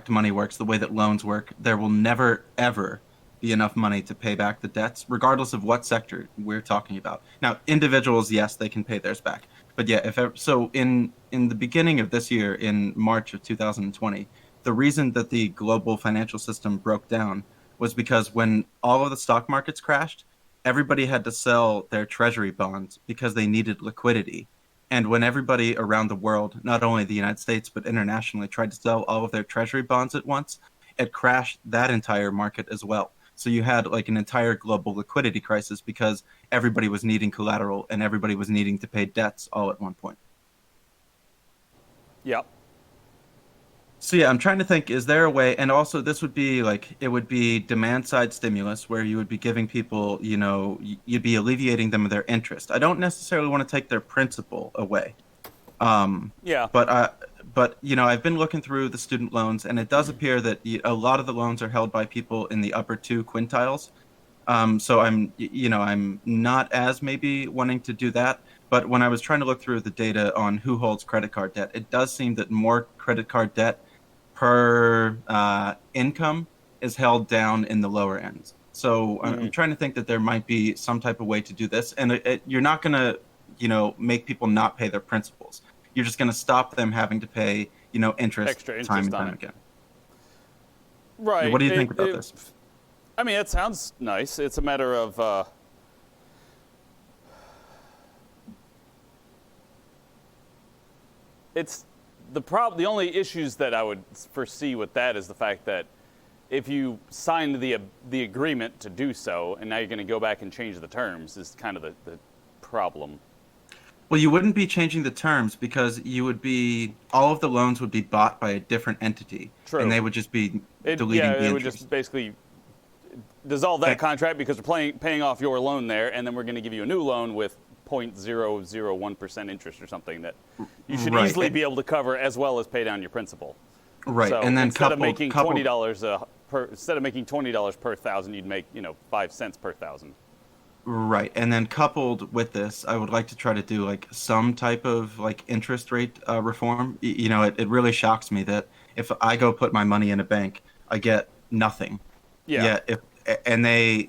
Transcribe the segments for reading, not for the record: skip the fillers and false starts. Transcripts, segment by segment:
money works, the way that loans work, there will never ever be enough money to pay back the debts, regardless of what sector we're talking about. Now, individuals, yes, they can pay theirs back, but yeah, if ever, so in the beginning of this year, in March of 2020, the reason that the global financial system broke down was because when all of the stock markets crashed, everybody had to sell their treasury bonds because they needed liquidity. And when everybody around the world, not only the United States, but internationally, tried to sell all of their treasury bonds at once, it crashed that entire market as well. So you had like an entire global liquidity crisis because everybody was needing collateral and everybody was needing to pay debts all at one point. Yep. So yeah, I'm trying to think, is there a way, and also this would be like, it would be demand side stimulus where you would be giving people, you'd be alleviating them of their interest. I don't necessarily want to take their principal away. Um, Yeah. but I've been looking through the student loans, and it does appear that a lot of the loans are held by people in the upper two quintiles. So I'm not as maybe wanting to do that. But when I was trying to look through the data on who holds credit card debt, it does seem that more credit card debt per income is held down in the lower ends. So I'm Hmm. trying to think that there might be some type of way to do this, and you're not going to, make people not pay their principals. You're just going to stop them having to pay, interest Extra time interest and on time it. again. Right. What do you think about this? I mean, it sounds nice. It's a matter of it's the only issues that I would foresee with that is the fact that if you signed the agreement to do so, and now you're going to go back and change the terms, is kind of the problem. Well, you wouldn't be changing the terms because all of the loans would be bought by a different entity, and True. they would just be Yeah, deleting the it would just interest. basically dissolve that contract because we're paying off your loan there, and then we're going to give you a new loan with 0.001% interest or something that you should Right, easily be able to cover as well as pay down your principal. right, So and then instead of making coupled $20 instead of making $20 per thousand, you'd make 5 cents per thousand. Right. And then coupled with this, I would like to try to do like some type of like interest rate reform. It really shocks me that if I go put my money in a bank, I get nothing. Yeah, Yeah, and they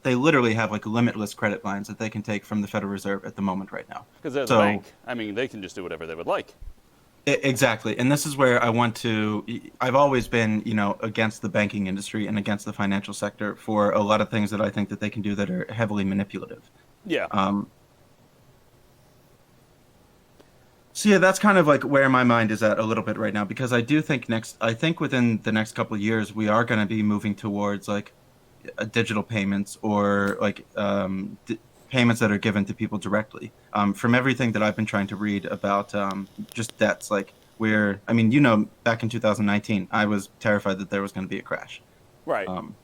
literally have like limitless credit lines that they can take from the Federal Reserve at the moment right now. because they're the So bank. I mean, they can just do whatever they would like. Exactly. And this is where I've always been, against the banking industry and against the financial sector for a lot of things that I think that they can do that are heavily manipulative. Yeah. Um, so yeah, that's kind of like where my mind is at a little bit right now because I think within the next couple of years we are going to be moving towards like digital payments or like payments that are given to people directly. From everything that I've been trying to read about just debts, like I mean, back in 2019, I was terrified that there was going to be a crash. Right. Um,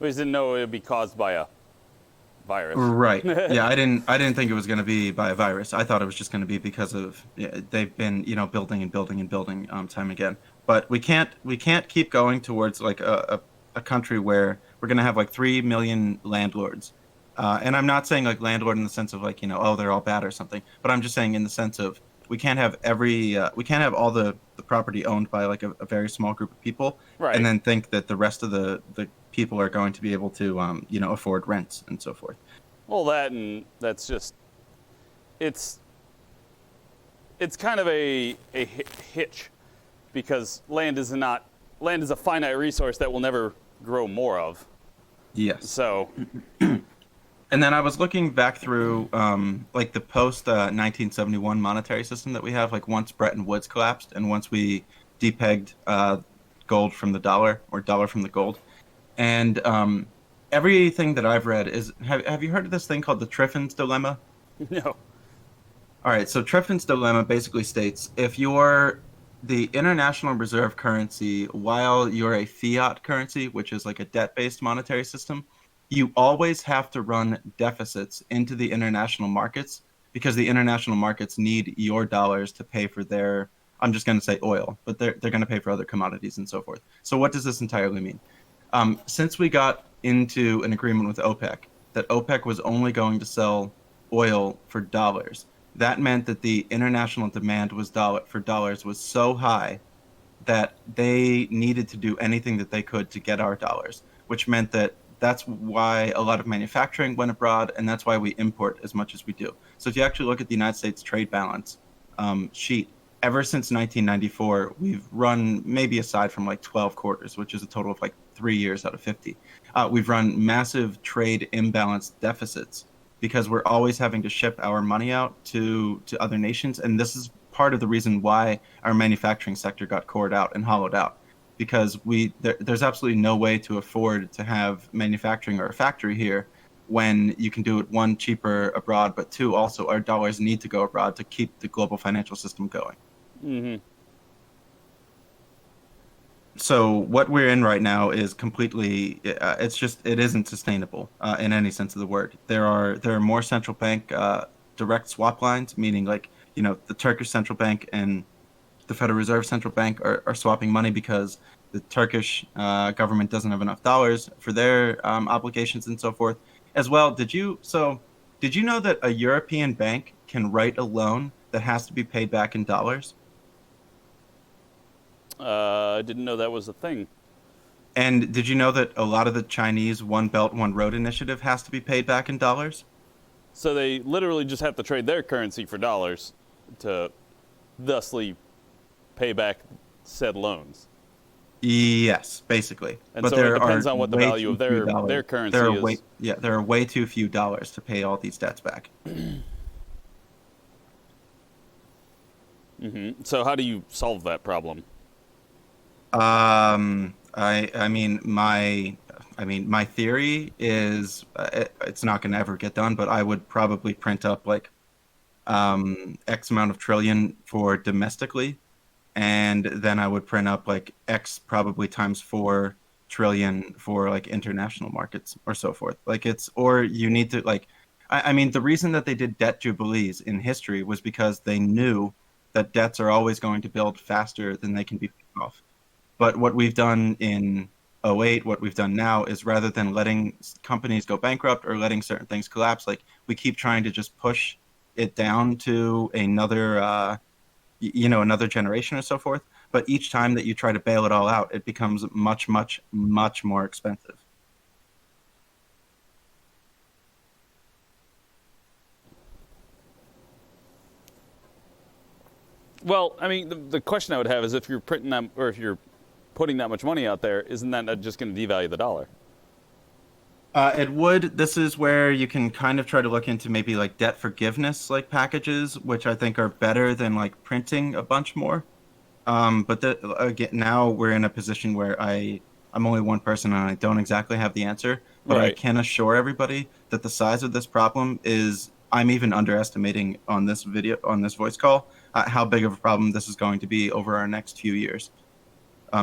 We just didn't know it would be caused by a virus. right. Yeah, I didn't think it was going to be by a virus. I thought it was just going to be because of yeah, they've been, building and building and building time again. But we can't keep going towards like a country where we're going to have like 3 million landlords. And I'm not saying like landlord in the sense of like, oh, they're all bad or something, but I'm just saying in the sense of we can't have all the property owned by like a very small group of people and Right. then think that the rest of the people are going to be able to, afford rents and so forth. Well, that's just it's it's kind of a hitch because land is a finite resource that we'll never grow more of. Yes. So And then I was looking back through like the post 1971 monetary system that we have, like once Bretton Woods collapsed and once we depegged gold from the dollar or dollar from the gold. And everything that I've read have you heard of this thing called the Triffin's dilemma? no. All right, so Triffin's dilemma basically states if you're the international reserve currency while you're a fiat currency, which is like a debt-based monetary system, you always have to run deficits into the international markets because the international markets need your dollars to pay for their, I'm just going to say oil, but they're going to pay for other commodities and so forth. So what does this entirely mean? Since we got into an agreement with OPEC that OPEC was only going to sell oil for dollars, that meant that the international demand for dollars was so high that they needed to do anything that they could to get our dollars, which meant that that's why a lot of manufacturing went abroad, and that's why we import as much as we do. So if you actually look at the United States trade balance sheet, ever since 1994, we've run, maybe aside from like 12 quarters, which is a total of like 3 years out of 50, we've run massive trade imbalance deficits because we're always having to ship our money out to other nations. And this is part of the reason why our manufacturing sector got cored out and hollowed out, because there's absolutely no way to afford to have manufacturing or a factory here when you can do it, one, cheaper abroad, but two, also our dollars need to go abroad to keep the global financial system going. Mm-hmm. So what we're in right now is completely, it isn't sustainable in any sense of the word. There are more central bank direct swap lines, meaning like, the Turkish central bank and the Federal Reserve Central Bank are swapping money because the Turkish government doesn't have enough dollars for their obligations and so forth. As well, did you know that a European bank can write a loan that has to be paid back in dollars? I didn't know that was a thing. And did you know that a lot of the Chinese One Belt, One Road initiative has to be paid back in dollars? So they literally just have to trade their currency for dollars to thusly pay back said loans. Yes, basically. And But so there it depends are on what the way value too of few their dollars. currency There are is. there are way too few dollars to pay all these debts back. Mm-hmm. So how do you solve that problem? My theory is it's not going to ever get done, but I would probably print up like X amount of trillion for domestically, and then I would print up like X probably times 4 trillion for like international markets or so forth. Like or you need to like, the reason that they did debt jubilees in history was because they knew that debts are always going to build faster than they can be paid off. But what we've done in '08, what we've done now is rather than letting companies go bankrupt or letting certain things collapse, like we keep trying to just push it down to another, another generation or so forth. But each time that you try to bail it all out, it becomes much, much, much more expensive. Well, I mean, the question I would have is if you're printing that, or if you're putting that much money out there, isn't that just going to devalue the dollar? It would. This is where you can kind of try to look into maybe like debt forgiveness like packages, which I think are better than like printing a bunch more. Again, now we're in a position where I'm only one person and I don't exactly have the answer, but I Right. can assure everybody that the size of this problem is, I'm even underestimating on this voice call, how big of a problem this is going to be over our next few years.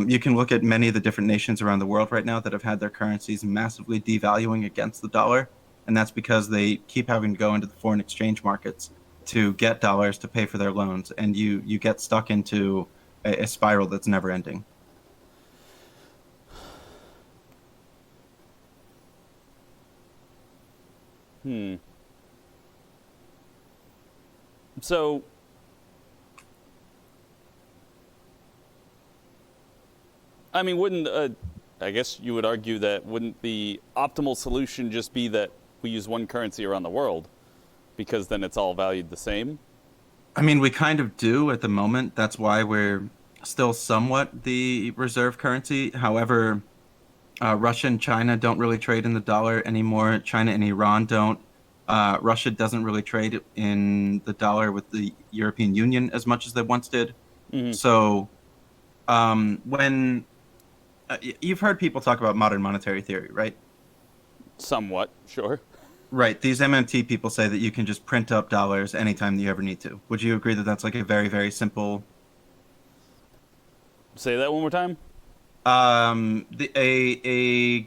You can look at many of the different nations around the world right now that have had their currencies massively devaluing against the dollar, and that's because they keep having to go into the foreign exchange markets to get dollars to pay for their loans, and you get stuck into a spiral that's never ending. So, I mean, I guess you would argue that wouldn't the optimal solution just be that we use one currency around the world because then it's all valued the same? We kind of do at the moment. That's why we're still somewhat the reserve currency. However, Russia and China don't really trade in the dollar anymore. China and Iran don't. Russia doesn't really trade in the dollar with the European Union as much as they once did. Mm-hmm. So, when you've heard people talk about modern monetary theory, right? Somewhat, sure. Right. These MMT people say that you can just print up dollars anytime you ever need to. Would you agree that that's like a very, very simple? Say that one more time. A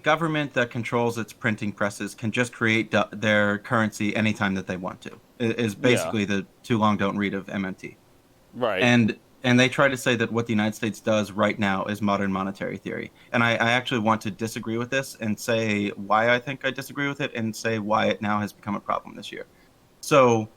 government that controls its printing presses can just create their currency anytime that they want to. Is Yeah. basically the too long don't read of MMT. Right. And they try to say that what the United States does right now is modern monetary theory. And I actually want to disagree with this and say why I think I disagree with it and say why it now has become a problem this year. So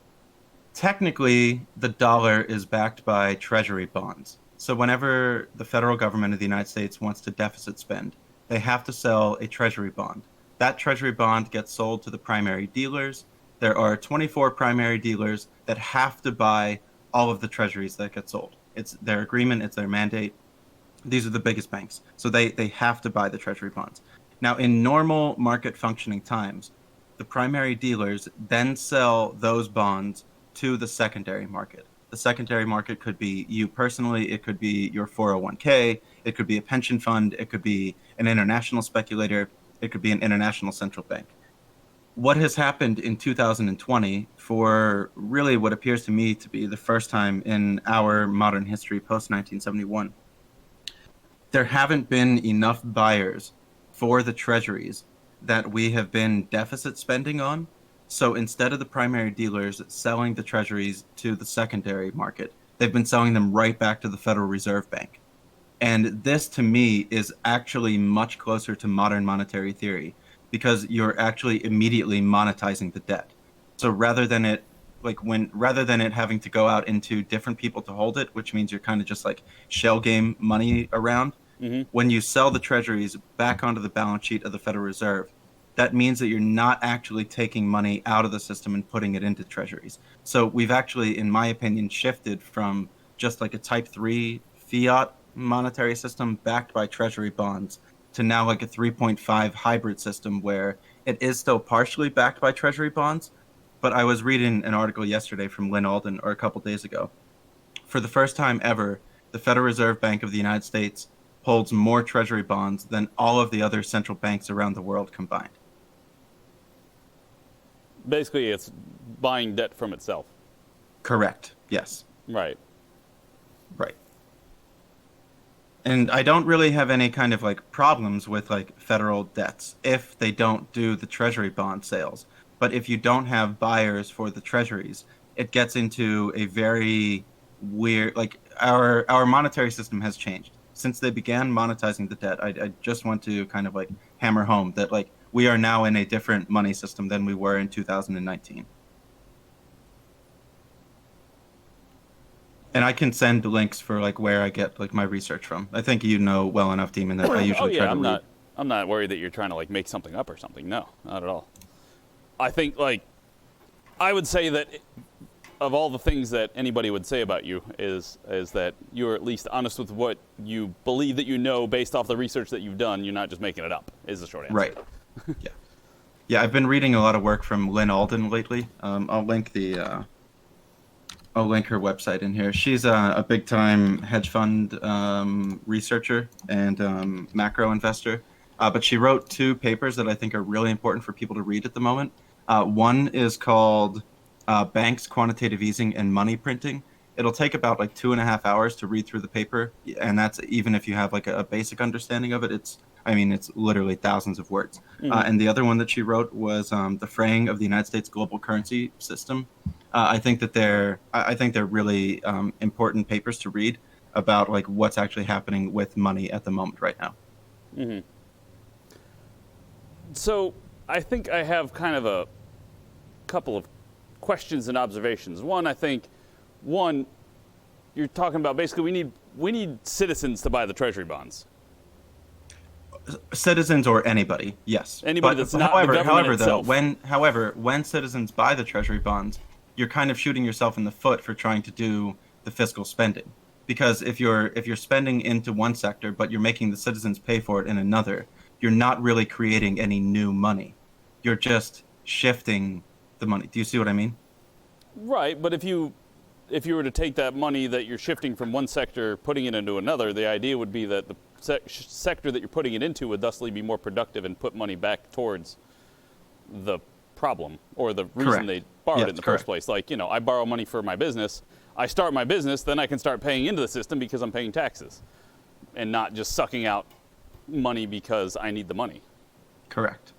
technically, the dollar is backed by treasury bonds. So whenever the federal government of the United States wants to deficit spend, they have to sell a treasury bond. That treasury bond gets sold to the primary dealers. There are 24 primary dealers that have to buy all of the treasuries that get sold. It's their agreement, it's their mandate. These are the biggest banks. So they have to buy the treasury bonds. Now, in normal market functioning times, the primary dealers then sell those bonds to the secondary market. The secondary market could be you personally, it could be your 401k, it could be a pension fund, it could be an international speculator, it could be an international central bank. What has happened in 2020 for really what appears to me to be the first time in our modern history post 1971, there haven't been enough buyers for the treasuries that we have been deficit spending on. So instead of the primary dealers selling the treasuries to the secondary market, they've been selling them right back to the Federal Reserve Bank. And this to me is actually much closer to modern monetary theory because you're actually immediately monetizing the debt. So rather than it having to go out into different people to hold it, which means you're kind of just like shell game money around, when you sell the treasuries back onto the balance sheet of the Federal Reserve, that means that you're not actually taking money out of the system and putting it into treasuries. So we've actually, in my opinion, shifted from just like a type 3 fiat monetary system backed by treasury bonds to now like a 3.5 hybrid system where it is still partially backed by treasury bonds. But I was reading an article yesterday from Lynn Alden, or a couple days ago. For the first time ever, the Federal Reserve Bank of the United States holds more treasury bonds than all of the other central banks around the world combined. Basically, it's buying debt from itself. Correct. Yes. Right. Right. And I don't really have any kind of like problems with like federal debts if they don't do the treasury bond sales. But if you don't have buyers for the treasuries, it gets into a very weird, like our monetary system has changed since they began monetizing the debt. I just want to kind of like hammer home that like we are now in a different money system than we were in 2019. And I can send links for like where I get like my research from. I think you know well enough, Demon, that I usually try to read. I'm not worried that you're trying to like make something up or something. No, not at all. I think like I would say that of all the things that anybody would say about you is that you're at least honest with what you believe that you know based off the research that you've done. You're not just making it up. Is the short answer. Right. Yeah. Yeah, I've been reading a lot of work from Lynn Alden lately. I'll link her website in here. She's a big time hedge fund researcher and macro investor. But she wrote two papers that I think are really important for people to read at the moment. One is called Banks, Quantitative Easing, and Money Printing. It'll take about like 2.5 hours to read through the paper, and that's even if you have like a basic understanding of it. It's literally thousands of words. And the other one that she wrote was The Fraying of the United States Global Currency System. I think they're really important papers to read about like what's actually happening with money at the moment right now. Mm-hmm. So I think I have kind of a couple of questions and observations. One, you're talking about basically we need citizens to buy the treasury bonds. Citizens or anybody, yes. Anybody that's not the government itself. When citizens buy the treasury bonds, you're kind of shooting yourself in the foot for trying to do the fiscal spending. Because if you're spending into one sector, but you're making the citizens pay for it in another, you're not really creating any new money. You're just shifting the money. Do you see what I mean? Right, but if you were to take that money that you're shifting from one sector, putting it into another, the idea would be that the sector that you're putting it into would thusly be more productive and put money back towards the problem or the reason Correct. they borrowed Yes, in the correct. first place. Like, I borrow money for my business. I start my business, then I can start paying into the system because I'm paying taxes and not just sucking out money because I need the money. Correct.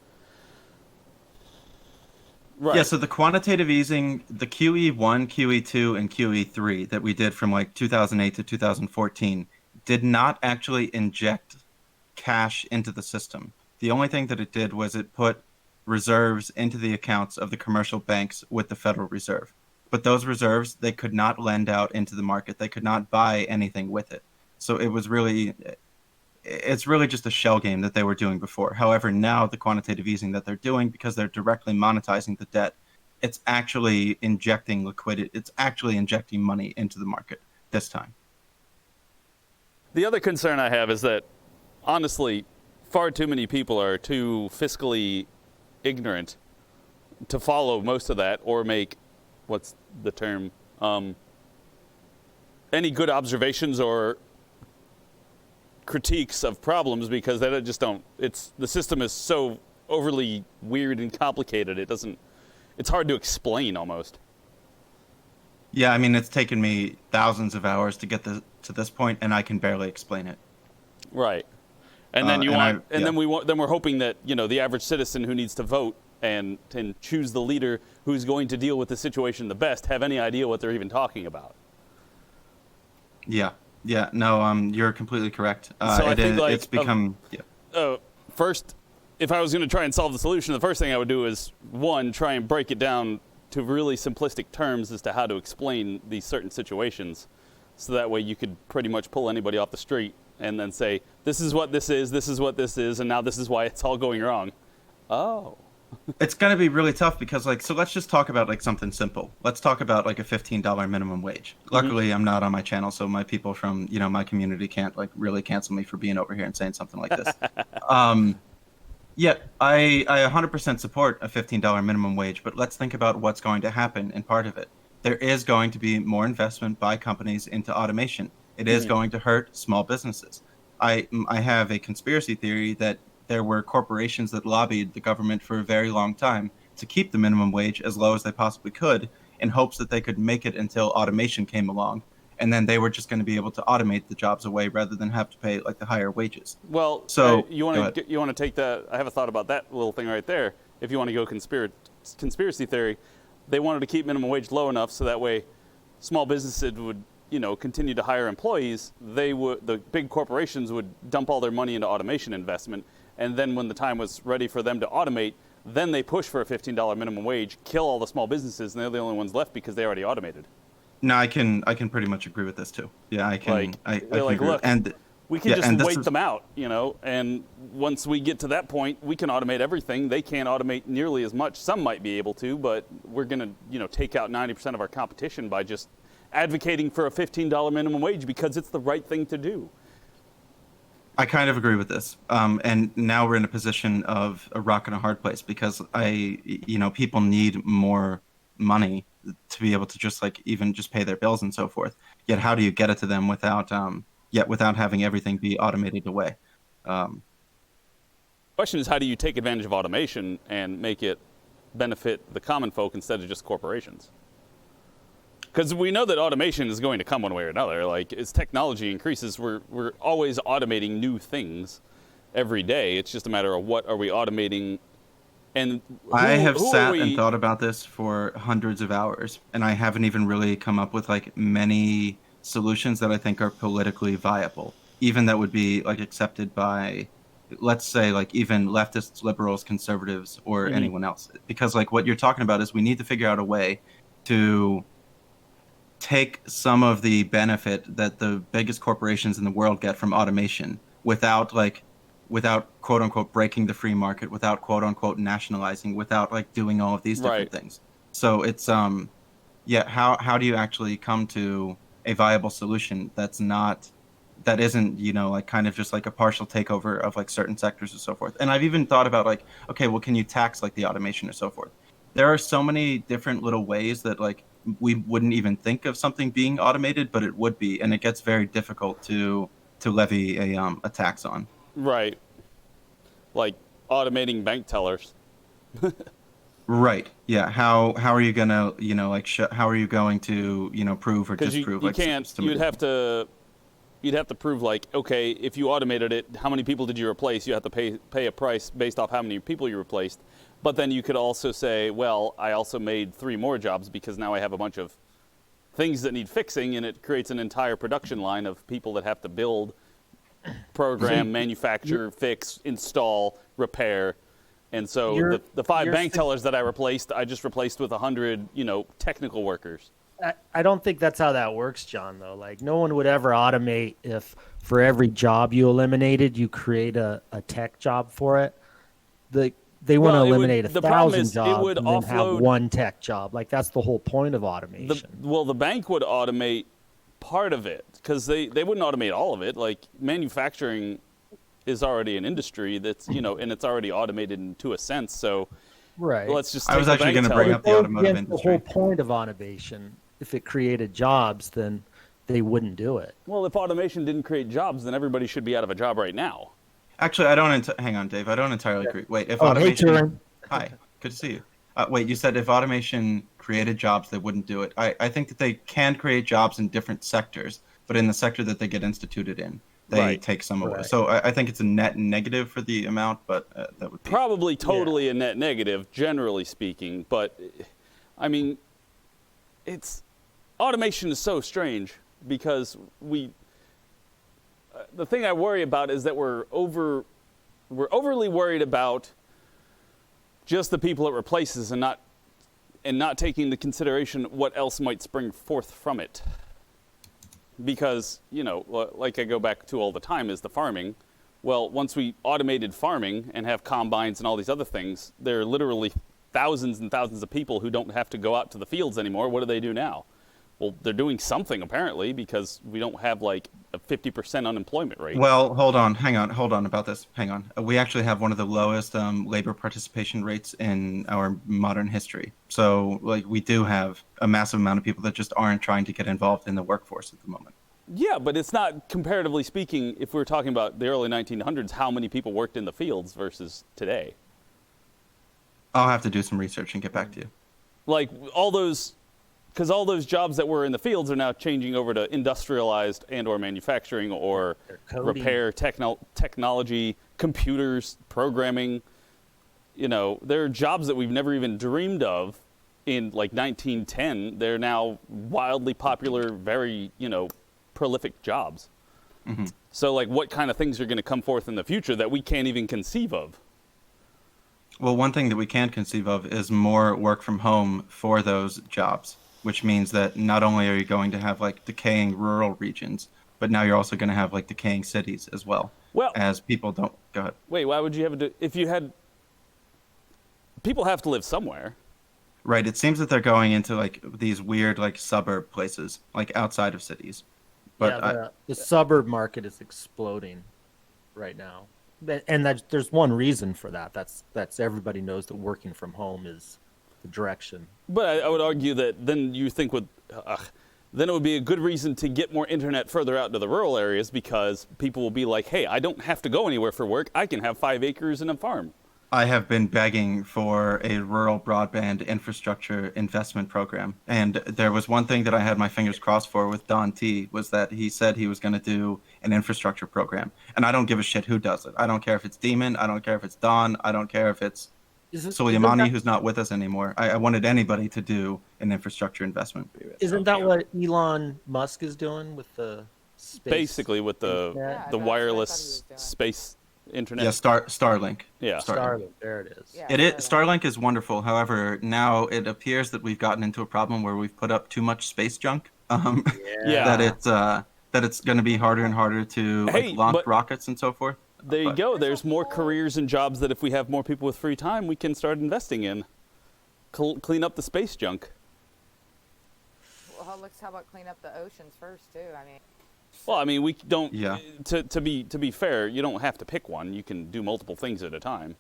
Right. Yeah, so the quantitative easing, the QE1, QE2, and QE3 that we did from like 2008 to 2014 did not actually inject cash into the system. The only thing that it did was it put reserves into the accounts of the commercial banks with the Federal Reserve. but those reserves they could not lend out into the market. They could not buy anything with it. So it's really just a shell game that they were doing before. However, now the quantitative easing that they're doing, because they're directly monetizing the debt, it's actually injecting liquidity. It's actually injecting money into the market this time. The other concern I have is that, honestly, far too many people are too fiscally ignorant to follow most of that or make, what's the term, any good observations or critiques of problems, because they just don't, the system is so overly weird and complicated, it's hard to explain almost. Yeah, I mean, it's taken me thousands of hours to get to this point, and I can barely explain it. Right. And then then we're hoping that, the average citizen who needs to vote and choose the leader who's going to deal with the situation the best have any idea what they're even talking about. Yeah. Yeah, no, you're completely correct. So I think, it's become, first, if I was going to try and solve the solution, the first thing I would do is, one, try and break it down to really simplistic terms as to how to explain these certain situations. So that way you could pretty much pull anybody off the street and then say, this is what this is what this is, and now this is why it's all going wrong. Oh. It's going to be really tough because, so let's just talk about, something simple. Let's talk about, a $15 minimum wage. Luckily, I'm not on my channel, so my people from, my community can't, really cancel me for being over here and saying something like this. Yeah, I 100% support a $15 minimum wage, but let's think about what's going to happen in part of it. There is going to be more investment by companies into automation. It is going to hurt small businesses. I have a conspiracy theory that there were corporations that lobbied the government for a very long time to keep the minimum wage as low as they possibly could in hopes that they could make it until automation came along. And then they were just going to be able to automate the jobs away rather than have to pay the higher wages. Well, so you want to take that? I have a thought about that little thing right there. If you want to go conspiracy theory, they wanted to keep minimum wage low enough so that way small businesses would continue to hire employees. The big corporations would dump all their money into automation investment, and then when the time was ready for them to automate, then they push for a $15 minimum wage, kill all the small businesses, and they're the only ones left because they already automated. No, I can pretty much agree with this too. Yeah, I can. I can agree. Look, we can just wait them out, and once we get to that point, we can automate everything. They can't automate nearly as much. Some might be able to, but we're going to, take out 90% of our competition by just advocating for a $15 minimum wage because it's the right thing to do. I kind of agree with this. And now we're in a position of a rock and a hard place because people need more money to be able to just even just pay their bills and so forth. Yet how do you get it to them without having everything be automated away? Question is, how do you take advantage of automation and make it benefit the common folk instead of just corporations? Because we know that automation is going to come one way or another. As technology increases, we're always automating new things every day. It's just a matter of what are we automating. And I have sat and thought about this for hundreds of hours, and I haven't even really come up with many solutions that I think are politically viable, even that would be accepted by, let's say, even leftists, liberals, conservatives, or anyone else. Because what you're talking about is we need to figure out a way to take some of the benefit that the biggest corporations in the world get from automation without quote unquote breaking the free market, without quote unquote nationalizing, without doing all of these different things. So it's how do you actually come to a viable solution that isn't kind of just a partial takeover of certain sectors and so forth. And I've even thought about okay, well, can you tax the automation or so forth? There are so many different little ways that we wouldn't even think of something being automated, but it would be, and it gets very difficult to levy a tax on. Right. Like automating bank tellers. Right. Yeah. How are you gonna how are you going to prove or disprove? You can't. You'd have to prove okay, if you automated it, how many people did you replace? You have to pay a price based off how many people you replaced. But then you could also say, well, I also made 3 more jobs because now I have a bunch of things that need fixing, and it creates an entire production line of people that have to build, program, manufacture, fix, install, repair. And so You're- the 5 you're bank su- tellers that I just replaced with 100, technical workers. I don't think that's how that works, John, though. Like, no one would ever automate if for every job you eliminated, you create a tech job for it. They want to Well, eliminate the problem 1,000 is it jobs would and then have offload- one tech job. Like, that's the whole point of automation. The bank would automate part of it because they wouldn't automate all of it. Like manufacturing is already an industry that's, and it's already automated to a sense. So Right. let's just I take was the actually bank gonna bring teller. up the Goes automotive against industry. The whole point of automation. If it created jobs, then they wouldn't do it. Well, if automation didn't create jobs, then everybody should be out of a job right now. Actually, I don't. Hang on, Dave. I don't entirely agree. Wait, if Oh, hey, automation. Turin. Hi, good to see you. Wait, you said if automation created jobs, they wouldn't do it. I think that they can create jobs in different sectors, but in the sector that they get instituted in, they Right. take some away. Right. So I think it's a net negative for the amount, but that would be. Probably totally a net negative, generally speaking. But I mean, automation is so strange because the thing I worry about is that we're overly worried about just the people it replaces and not taking into consideration what else might spring forth from it. Because, like I go back to all the time is the farming. Well, once we automated farming and have combines and all these other things, there are literally thousands and thousands of people who don't have to go out to the fields anymore. What do they do now? Well, they're doing something apparently because we don't have like a 50% unemployment rate. Well, hold on about this. Hang on. We actually have one of the lowest labor participation rates in our modern history. So, like, we do have a massive amount of people that just aren't trying to get involved in the workforce at the moment. Yeah, but it's not, comparatively speaking, if we're talking about the early 1900s, how many people worked in the fields versus today. I'll have to do some research and get back to you. Like because all those jobs that were in the fields are now changing over to industrialized and or manufacturing or coding. repair, technology, computers, programming. There are jobs that we've never even dreamed of in like 1910. They're now wildly popular, very, prolific jobs. Mm-hmm. So like what kind of things are going to come forth in the future that we can't even conceive of? Well, one thing that we can conceive of is more work from home for those jobs, which means that not only are you going to have like decaying rural regions, but now you're also going to have like decaying cities as well. Well, as people don't go ahead. Wait, why would you have if you had people have to live somewhere? Right. It seems that they're going into like these weird like suburb places, like outside of cities. But yeah, the suburb market is exploding right now, and there's one reason for that. That's everybody knows that working from home is the direction. But I would argue that then you think then it would be a good reason to get more internet further out to the rural areas because people will be like, hey, I don't have to go anywhere for work. I can have 5 acres and a farm. I have been begging for a rural broadband infrastructure investment program. And there was one thing that I had my fingers crossed for with Don T was that he said he was going to do an infrastructure program. And I don't give a shit who does it. I don't care if it's Demon. I don't care if it's Don. I don't care if it's Soleimani, who's not with us anymore. I wanted anybody to do an infrastructure investment. Isn't that what Elon Musk is doing with the space? Basically with the internet? the that's wireless what I thought he was doing. space internet. Yeah, Starlink. Yeah. Starlink. There it is. Yeah, It is Starlink. Starlink is wonderful. However, now it appears that we've gotten into a problem where we've put up too much space junk. Yeah. That it's going to be harder and harder to Hey, launch but- rockets and so forth. There you But- go. There's more careers and jobs that if we have more people with free time, we can start investing in. Clean up the space junk. Well, how about clean up the oceans first too? I mean, Well, I mean, we don't. Yeah. To be fair, you don't have to pick one. You can do multiple things at a time.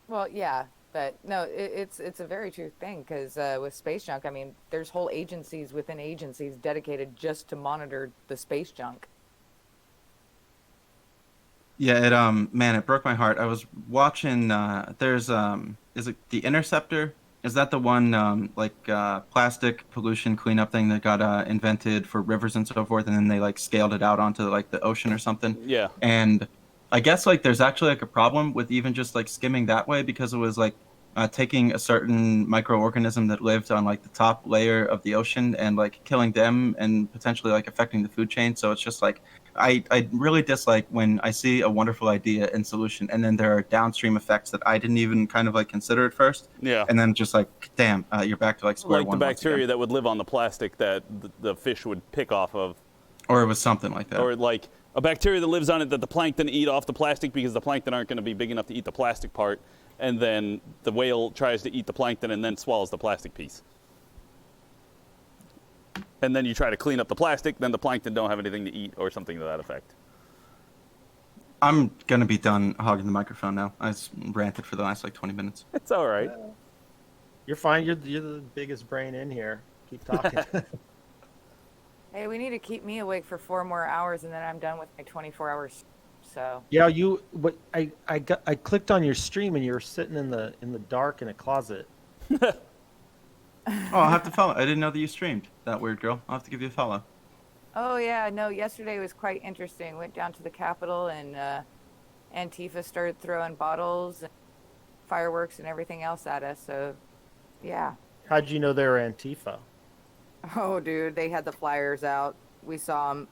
well, yeah, but no, it's a very true thing because with space junk, I mean, there's whole agencies within agencies dedicated just to monitor the space junk. Yeah, it broke my heart. I was watching there's is it The Interceptor? Is that the one plastic pollution cleanup thing that got invented for rivers and so forth and then they like scaled it out onto like the ocean or something? Yeah. And I guess like there's actually like a problem with even just like skimming that way because it was like taking a certain microorganism that lived on like the top layer of the ocean and like killing them and potentially like affecting the food chain. So it's just like I really dislike when I see a wonderful idea and solution, and then there are downstream effects that I didn't even kind of like consider at first. Yeah. And then just like, damn, you're back to like square Like the one. once bacteria again. that would live on the plastic that the fish would pick off of. Or it was something like that. Or like a bacteria that lives on it that the plankton eat off the plastic because the plankton aren't going to be big enough to eat the plastic part, and then the whale tries to eat the plankton and then swallows the plastic piece. And then you try to clean up the plastic, then the plankton don't have anything to eat or something to that effect. I'm gonna be done hogging the microphone now. I just ranted for the last like 20 minutes. It's all right. You're fine. You're the biggest brain in here. Keep talking. Hey, we need to keep me awake for 4 more hours, and then I'm done with my 24 hours. So Yeah, I clicked on your stream and you were sitting in the dark in a closet. Oh, I'll have to follow. I didn't know that you streamed. That weird girl. I'll have to give you a follow. oh yeah, no, yesterday was quite interesting. Went down to the Capitol, and Antifa started throwing bottles and fireworks and everything else at us. So yeah. How'd you know they were Antifa? Oh, dude, they had the flyers out. We saw them.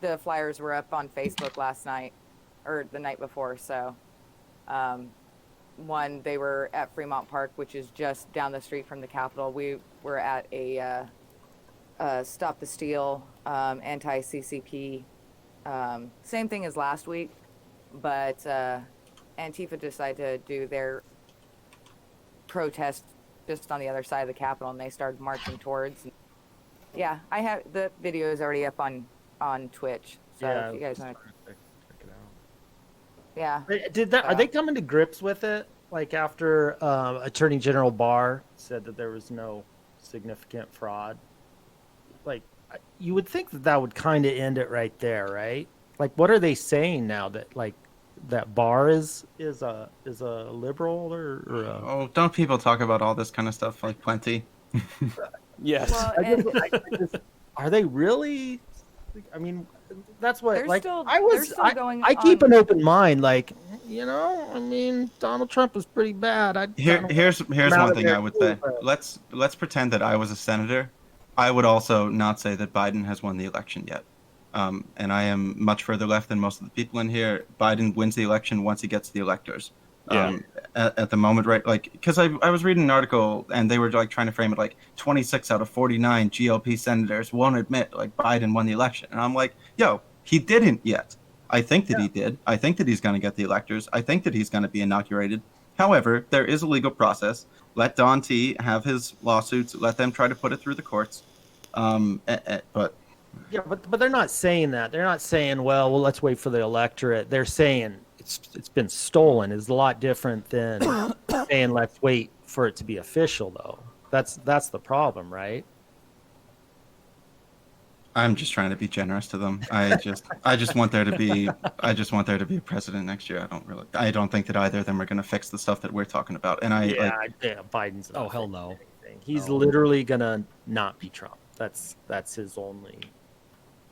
The flyers were up on Facebook last night, or the night before. So, one, they were at Fremont Park, which is just down the street from the Capitol. We were at a Stop the Steal, anti-CCP. Same thing as last week, but Antifa decided to do their protest just on the other side of the Capitol, and they started marching towards. Yeah, I have the video is already up on Twitch. So Yeah, if you guys want to, check it out. yeah. Are they coming to grips with it? Like after Attorney General Barr said that there was no significant fraud. Like you would think that would kind of end it right there, right? Like what are they saying now that Barr is a liberal or a... Oh, don't people talk about all this kind of stuff like plenty? Yes. Well, and Are they really? I mean, that's what They're like still- I they're was. still going I keep on- an open mind. Like I mean, Donald Trump was pretty bad. Here's out one of thing there I would too, say. but- Let's pretend that I was a senator. I would also not say that Biden has won the election yet. And I am much further left than most of the people in here. Biden wins the election once he gets the electors. Yeah. At the moment, right? Like, because I was reading an article and they were like trying to frame it like 26 out of 49 GOP senators won't admit like Biden won the election, and I'm like, yo, he didn't yet. I think that he did. I think that he's going to get the electors. I think that he's going to be inaugurated. However, there is a legal process. Let Don T have his lawsuits. Let them try to put it through the courts. But Yeah, but they're not saying that. They're not saying, well, let's wait for the electorate. They're saying it's been stolen. Is a lot different than saying let's wait for it to be official, though. That's the problem, right? I'm just trying to be generous to them. I just want there to be a president next year. I don't think that either of them are going to fix the stuff that we're talking about. And Biden's. Oh, not hell fixing no. anything. He's literally gonna not be Trump. That's his only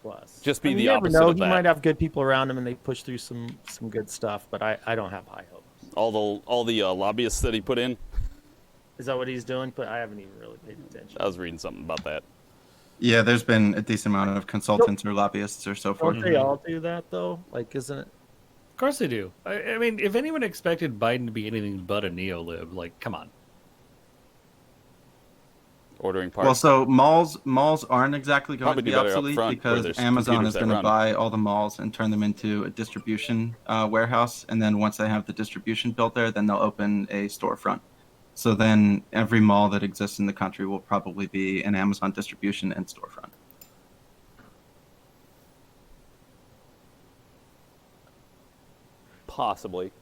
plus. Just be the you never opposite know. of He that. might have good people around him, and they push through some good stuff. But I don't have high hopes. All the lobbyists that he put in. Is that what he's doing? But I haven't even really paid attention. I was reading something about that. yeah, there's been a decent amount of consultants or lobbyists or so forth. Don't they all do that though? Like, isn't it? Of course they do. I mean, if anyone expected Biden to be anything but a neo-lib, like, come on. Ordering parts. Well, so malls aren't exactly going Probably to be do better up obsolete front where because there's Amazon computers is that going to run. buy all the malls and turn them into a distribution warehouse, and then once they have the distribution built there, then they'll open a storefront. So then every mall that exists in the country will probably be an Amazon distribution and storefront. Possibly.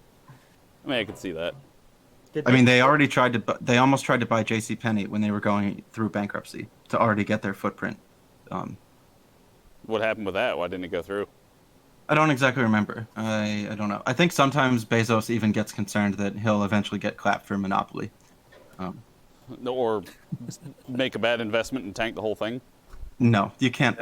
I mean, I could see that. Did I mean, they almost tried to buy JCPenney when they were going through bankruptcy to already get their footprint. What happened with that? Why didn't it go through? I don't exactly remember. I don't know. I think sometimes Bezos even gets concerned that he'll eventually get clapped for monopoly. Or make a bad investment and tank the whole thing? No, you can't.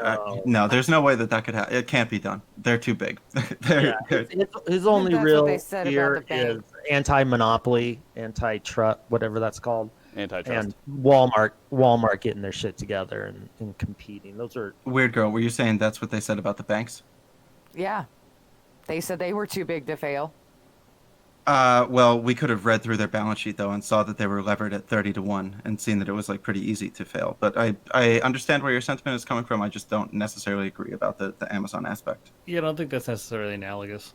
No, there's no way that could happen. It can't be done. They're too big. His only That's what real they said about fear the bank. is anti-monopoly, anti-trust, whatever that's called. Antitrust. and Walmart getting their shit together and competing. Those are Weird girl, were you saying that's what they said about the banks? Yeah. They said they were too big to fail. Well, we could have read through their balance sheet though and saw that they were levered at 30-1 and seen that it was like pretty easy to fail. But I understand where your sentiment is coming from. I just don't necessarily agree about the Amazon aspect. Yeah, I don't think that's necessarily analogous.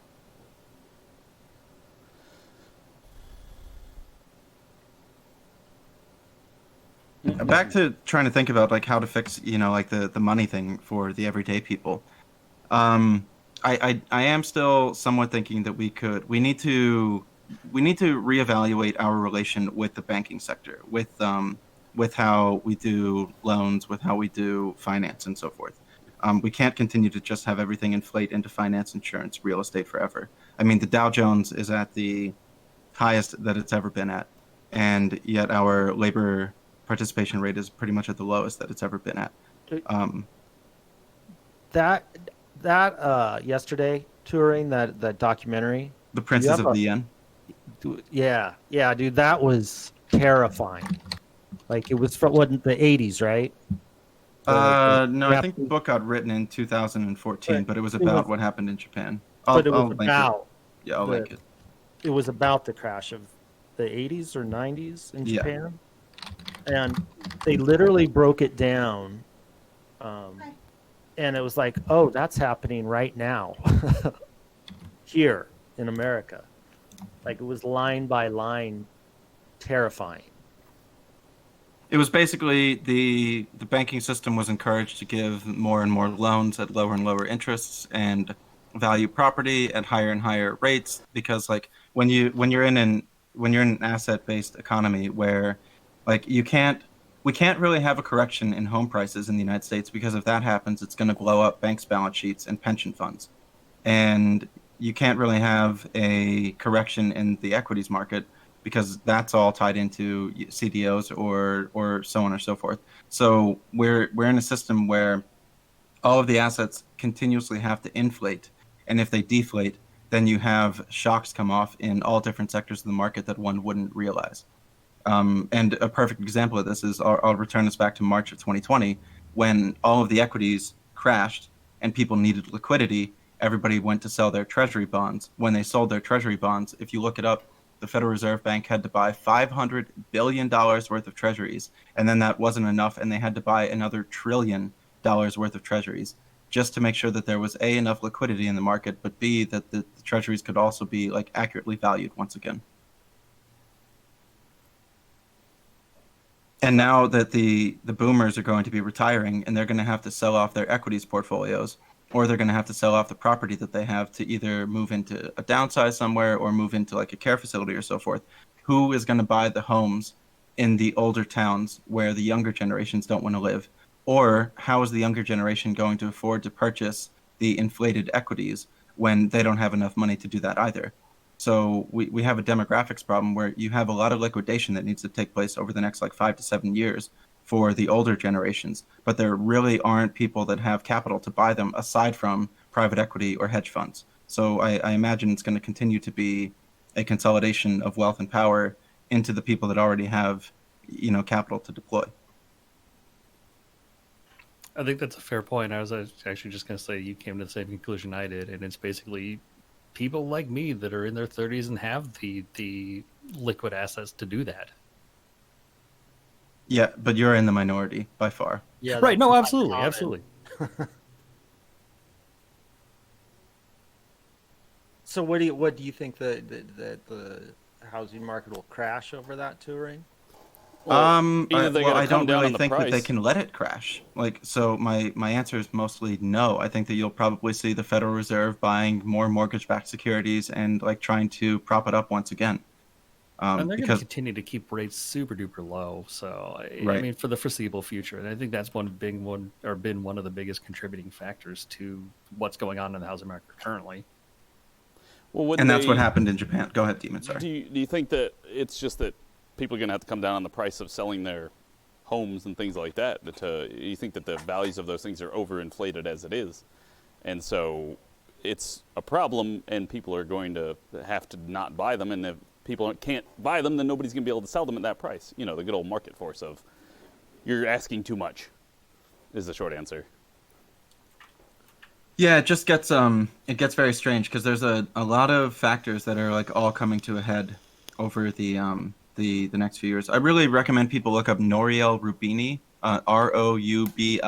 Back to trying to think about like how to fix, like the money thing for the everyday people. I am still somewhat thinking that we need to reevaluate our relation with the banking sector, with how we do loans, with how we do finance and so forth. We can't continue to just have everything inflate into finance, insurance, real estate forever. I mean, the Dow Jones is at the highest that it's ever been at, and yet our labor participation rate is pretty much at the lowest that it's ever been at. That yesterday touring that documentary. The Princes of the Yen. Yeah, dude, that was terrifying. Like it was from what, the 80s, right? No, I think the book got written in 2014, but it was about what happened in Japan. I'll link it. Yeah, I'll link it. It was about the crash of the 80s or 90s in Japan. And they literally broke it down. And it was like, oh, that's happening right now here in America. Like it was line by line terrifying. It was basically the banking system was encouraged to give more and more loans at lower and lower interests and value property at higher and higher rates, because like when you're in an asset-based economy where like we can't really have a correction in home prices in the United States, because if that happens, it's going to blow up banks' balance sheets and pension funds. And you can't really have a correction in the equities market because that's all tied into CDOs or so on or so forth. So we're in a system where all of the assets continuously have to inflate. And if they deflate, then you have shocks come off in all different sectors of the market that one wouldn't realize. And a perfect example of this is I'll return us back to March of 2020 when all of the equities crashed and people needed liquidity. Everybody went to sell their treasury bonds. When they sold their treasury bonds, if you look it up, the Federal Reserve Bank had to buy $500 billion worth of treasuries. And then that wasn't enough. And they had to buy another $1 trillion worth of treasuries just to make sure that there was A, enough liquidity in the market, but B, that the treasuries could also be like accurately valued once again. And now that the boomers are going to be retiring and they're going to have to sell off their equities portfolios, or they're going to have to sell off the property that they have to either move into a downsize somewhere or move into like a care facility or so forth, who is going to buy the homes in the older towns where the younger generations don't want to live? Or how is the younger generation going to afford to purchase the inflated equities when they don't have enough money to do that either? So we have a demographics problem where you have a lot of liquidation that needs to take place over the next like 5 to 7 years for the older generations, but there really aren't people that have capital to buy them aside from private equity or hedge funds. So I imagine it's going to continue to be a consolidation of wealth and power into the people that already have, capital to deploy. I think that's a fair point. I was actually just going to say you came to the same conclusion I did, and it's basically people like me that are in their 30s and have the liquid assets to do that. Yeah, but you're in the minority by far. Yeah, right. No, not absolutely. common. Absolutely. So what do you think the housing market will crash over that touring? Either they gotta I come don't down really on the think that they price. can let it crash. Like, so my answer is mostly no. I think that you'll probably see the Federal Reserve buying more mortgage-backed securities and like trying to prop it up once again. And they're going to Because continue to keep rates super duper low. So, I Right. mean, for the foreseeable future. And I think that's been one of the biggest contributing factors to what's going on in the housing market currently. Well, would and that's what they- happened in Japan. Go ahead, Demon. Sorry. Do you think that it's just that people are going to have to come down on the price of selling their homes and things like that? You think that the values of those things are overinflated as it is, and so it's a problem, and people are going to have to not buy them, and people can't buy them, then nobody's going to be able to sell them at that price. You know, the good old market force of you're asking too much is the short answer. Yeah, it just gets very strange because there's a lot of factors that are like all coming to a head over the next few years. I really recommend people look up Nouriel Rubini, Roubini.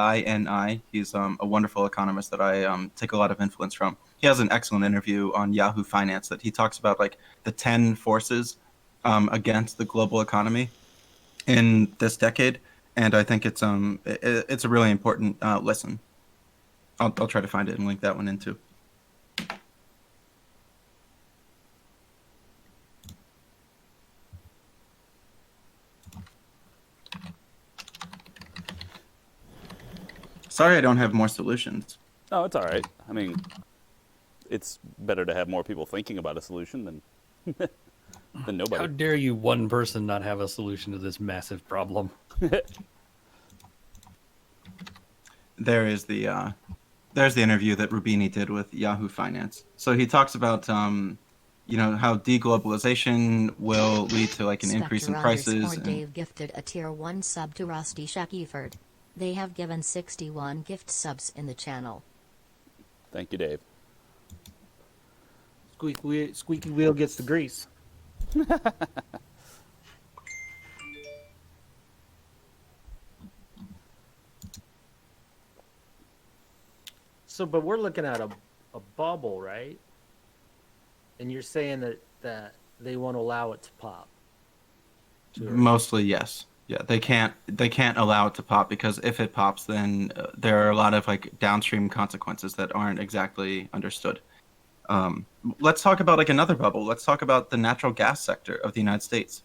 He's a wonderful economist that I take a lot of influence from. He has an excellent interview on Yahoo Finance that he talks about like the 10 forces against the global economy in this decade, and I think it's a really important listen. I'll try to find it and link that one in too. Sorry, I don't have more solutions. No, it's all right. I mean, it's better to have more people thinking about a solution than than nobody. How dare you, one person, not have a solution to this massive problem? There's the interview that Rubini did with Yahoo Finance. So he talks about how deglobalization will lead to like an increase in prices. Dave gifted a tier 1 sub to Rusty Shackiford. They have given 61 gift subs in the channel. Thank you, Dave. Squeaky wheel gets the grease. So, but we're looking at a bubble, right? And you're saying that they won't allow it to pop. Mostly, yes. Yeah, they can't allow it to pop because if it pops, then there are a lot of like downstream consequences that aren't exactly understood. Let's talk about like another bubble. Let's talk about the natural gas sector of the United States.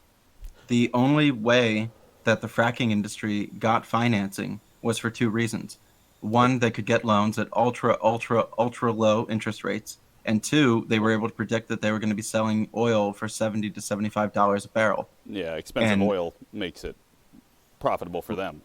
The only way that the fracking industry got financing was for two reasons. One, they could get loans at ultra low interest rates. And two, they were able to predict that they were going to be selling oil for $70 to $75 a barrel. Yeah, expensive oil makes it profitable for them.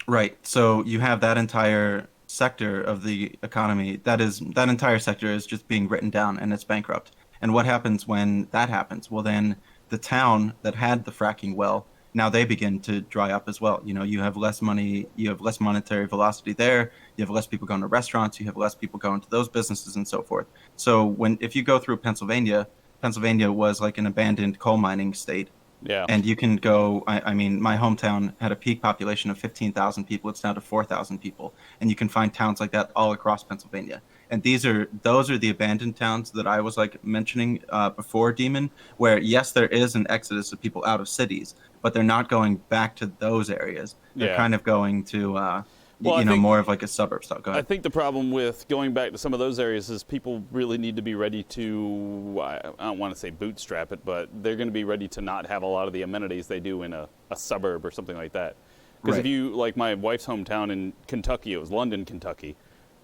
Right. So you have that entire sector of the economy. That entire sector is just being written down and it's bankrupt. And what happens when that happens? Well, then the town that had the fracking well, now they begin to dry up as well. You know, you have less money, you have less monetary velocity there, you have less people going to restaurants, you have less people going to those businesses and so forth. So if you go through Pennsylvania was like an abandoned coal mining state. Yeah. And you can go, I mean, my hometown had a peak population of 15,000 people. It's down to 4,000 people. And you can find towns like that all across Pennsylvania. And those are the abandoned towns that I was like mentioning before Demon, where yes, there is an exodus of people out of cities, but they're not going back to those areas. They're kind of going to, more of like a suburb style. Go ahead. I think the problem with going back to some of those areas is people really need to be ready to, I don't want to say bootstrap it, but they're going to be ready to not have a lot of the amenities they do in a suburb or something like that. Because if you, like my wife's hometown in Kentucky, it was London, Kentucky,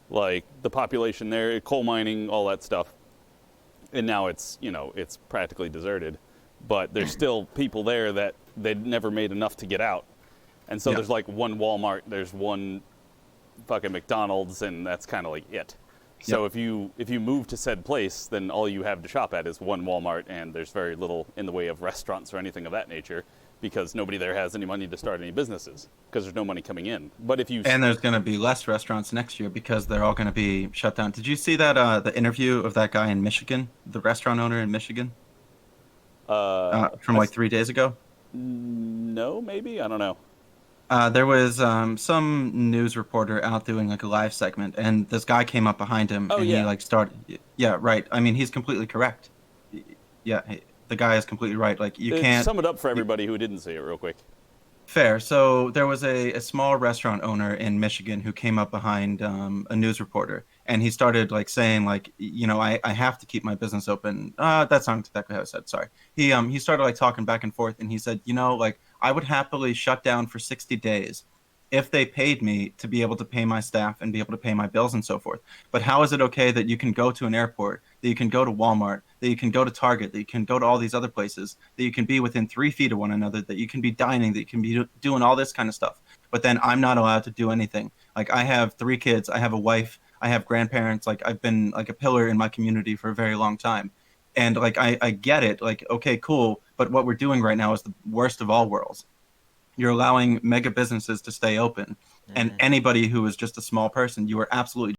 like the population there, coal mining, all that stuff. And now it's practically deserted. But there's still people there that they'd never made enough to get out. And so there's like one Walmart, there's one fucking McDonald's, and that's kind of like it. So if you move to said place, then all you have to shop at is one Walmart, and there's very little in the way of restaurants or anything of that nature, because nobody there has any money to start any businesses, because there's no money coming in. But and there's going to be less restaurants next year because they're all going to be shut down. Did you see that the interview of that guy in Michigan, the restaurant owner in Michigan, from like 3 days ago? No, maybe, I don't know. There was some news reporter out doing like a live segment, and this guy came up behind him, he like started. Yeah, right. I mean, he's completely correct. Yeah, the guy is completely right. Like you can't sum it up for everybody who didn't see it real quick. Fair. So there was a small restaurant owner in Michigan who came up behind a news reporter, and he started like saying like, I have to keep my business open. That's not exactly how I said. Sorry. He started like talking back and forth, and he said, like I would happily shut down for 60 days if they paid me to be able to pay my staff and be able to pay my bills and so forth. But how is it okay that you can go to an airport, that you can go to Walmart, that you can go to Target, that you can go to all these other places, that you can be within 3 feet of one another, that you can be dining, that you can be doing all this kind of stuff. But then I'm not allowed to do anything. Like I have 3 kids, I have a wife, I have grandparents, like I've been like a pillar in my community for a very long time. And like I get it, like, okay, cool, but what we're doing right now is the worst of all worlds. You're allowing mega businesses to stay open, and anybody who is just a small person, you are absolutely